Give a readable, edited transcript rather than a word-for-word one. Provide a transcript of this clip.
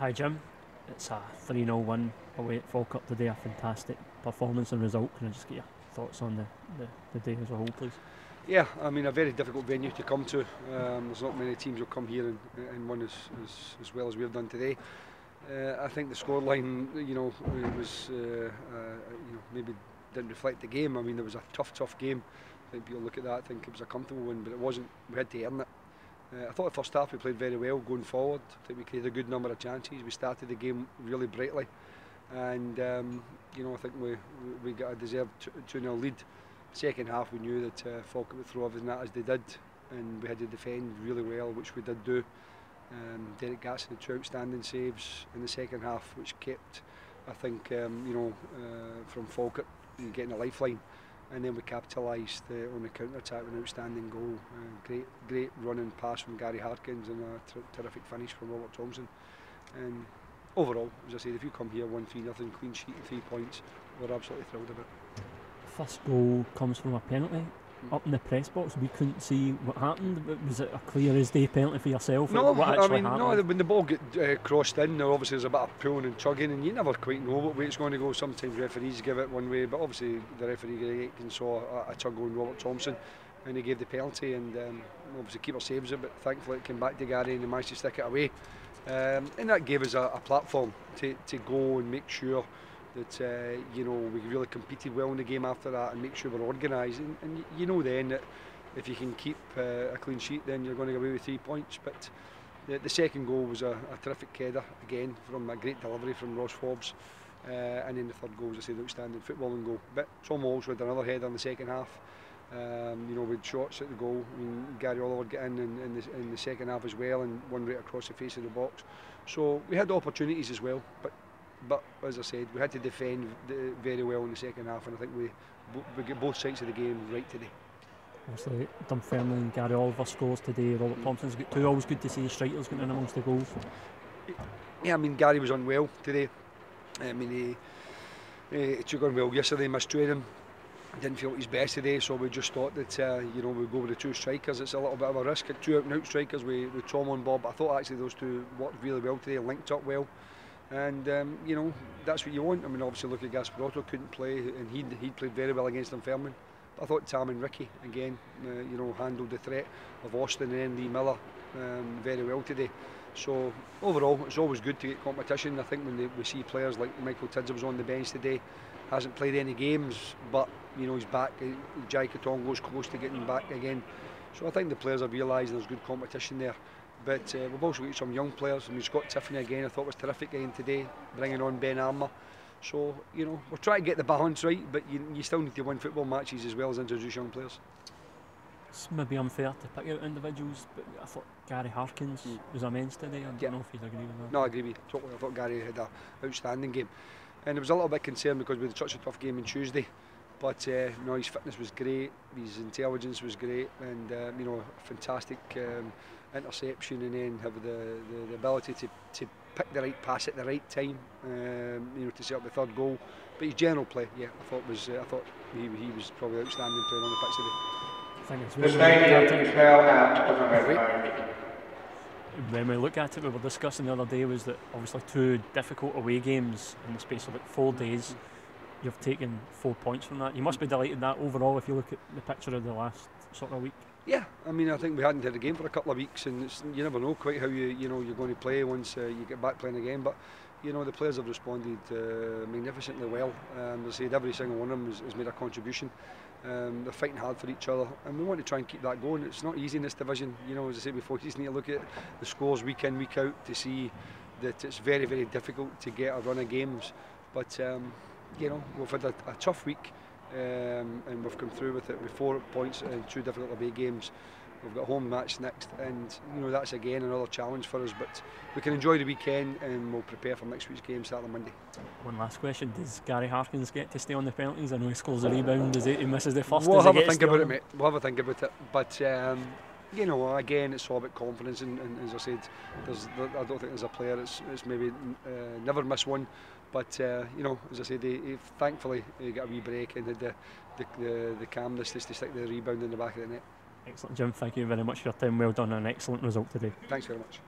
Hi Jim, it's a 3-0 win away at Falkirk today, a fantastic performance and result. Can I just get your thoughts on the day as a whole, please? Yeah, I mean, a very difficult venue to come to. There's not many teams who come here and win as well as we've done today. I think the scoreline, was maybe didn't reflect the game. I mean, there was a tough game. I think people look at that and think it was a comfortable win, but it wasn't. We had to earn it. I thought the first half we played very well going forward. I think we created a good number of chances. We started the game really brightly, and I think we got a deserved 2-0 lead. Second half we knew that Falkirk would throw everything at us. They did, and we had to defend really well, which we did do. Derek Gaston had 2 outstanding saves in the second half, which kept, I think, from Falkirk getting a lifeline. And then we capitalised on the counter-attack with an outstanding goal. Great running pass from Gary Harkins and a terrific finish from Thomson. And overall, as I said, if you come here 1-3-0, clean sheet and 3 points, we're absolutely thrilled about it. First goal comes from a penalty. Up in the press box, we couldn't see what happened. Was it a clear as day penalty for yourself? No, what actually happened? No. When the ball get crossed in, obviously there's a bit of pulling and tugging, and you never quite know what way it's going to go. Sometimes referees give it one way, but obviously the referee saw a tug on Thomson, and he gave the penalty, and obviously keeper saves it, but thankfully it came back to Gary and he managed to stick it away, and that gave us a platform to go and make sure that we really competed well in the game after that and make sure we're organised, and then that if you can keep a clean sheet, then you're going to go away with 3 points. But the second goal was a terrific header again from a great delivery from Ross Forbes, and then the third goal was, I said, outstanding footballing goal. But Tom Walsh had another header in the second half. With shots at the goal. I mean, Gary Oliver got in the second half as well, and one right across the face of the box. So we had opportunities as well, but as I said, we had to defend very well in the second half, and I think we get both sides of the game right today. Obviously, Dunfermline and Gary Oliver scores today. Robert Thompson's got 2. Always good to see strikers getting in amongst the goals. Yeah, I mean, Gary was unwell today. I mean, he took on well yesterday, missed training. Didn't feel at his best today, so we just thought that we'd go with the 2 strikers. It's a little bit of a risk at 2 out-and-out strikers with Tom on board, but I thought actually those 2 worked really well today, linked up well. And that's what you want. I mean, obviously look at Gasparotto, couldn't play, and he played very well against Dunfermline. I thought Tam and Ricky again, handled the threat of Austin and Lee Miller very well today. So overall, it's always good to get competition. I think when we see players like Michael Tidser was on the bench today, hasn't played any games, but he's back. Jai Katongo's close to getting back again. So I think the players have realised there's good competition there. But we've also got some young players. I mean, Scott Tiffoney again, I thought was terrific again today, bringing on Ben Armour. So, we're trying to get the balance right, but you still need to win football matches as well as introduce young players. It's maybe unfair to pick out individuals, but I thought Gary Harkins was immense today. I don't know if you'd agree with that. No, I agree with you totally. I thought Gary had an outstanding game. And I was a little bit concerned because we had such a tough game on Tuesday. But his fitness was great, his intelligence was great, and fantastic interception, and then have the ability to pick the right pass at the right time, to set up the third goal. But his general play, I thought he was probably outstanding playing on the pitch today. The stadium is now out of the red. When we look at it, we were discussing the other day, was that obviously 2 difficult away games in the space of about 4 days. You've taken 4 points from that. You must be delighted that overall if you look at the picture of the last sort of week. Yeah, I mean, I think we hadn't had a game for a couple of weeks, and you never know quite how you're going to play once you get back playing again. But the players have responded magnificently well. As I said, every single one of them has made a contribution. They're fighting hard for each other, and we want to try and keep that going. It's not easy in this division. As I said before, you just need to look at the scores week in, week out to see that it's very, very difficult to get a run of games. But we've had a tough week, and we've come through with it with 4 points in 2 difficult away games. We've got a home match next, and that's again another challenge for us. But we can enjoy the weekend, and we'll prepare for next week's game starting on Monday. One last question: does Gary Harkins get to stay on the penalties? I know he scores a rebound. Does he misses the first? We'll have a think about it, mate. We'll have a think about it. But again, it's all about confidence, and as I said, I don't think there's a player that's maybe never missed one. But as I said, he thankfully got a wee break and had the calmness just to stick the rebound in the back of the net. Excellent, Jim. Thank you very much for your time. Well done, an excellent result today. Thanks very much.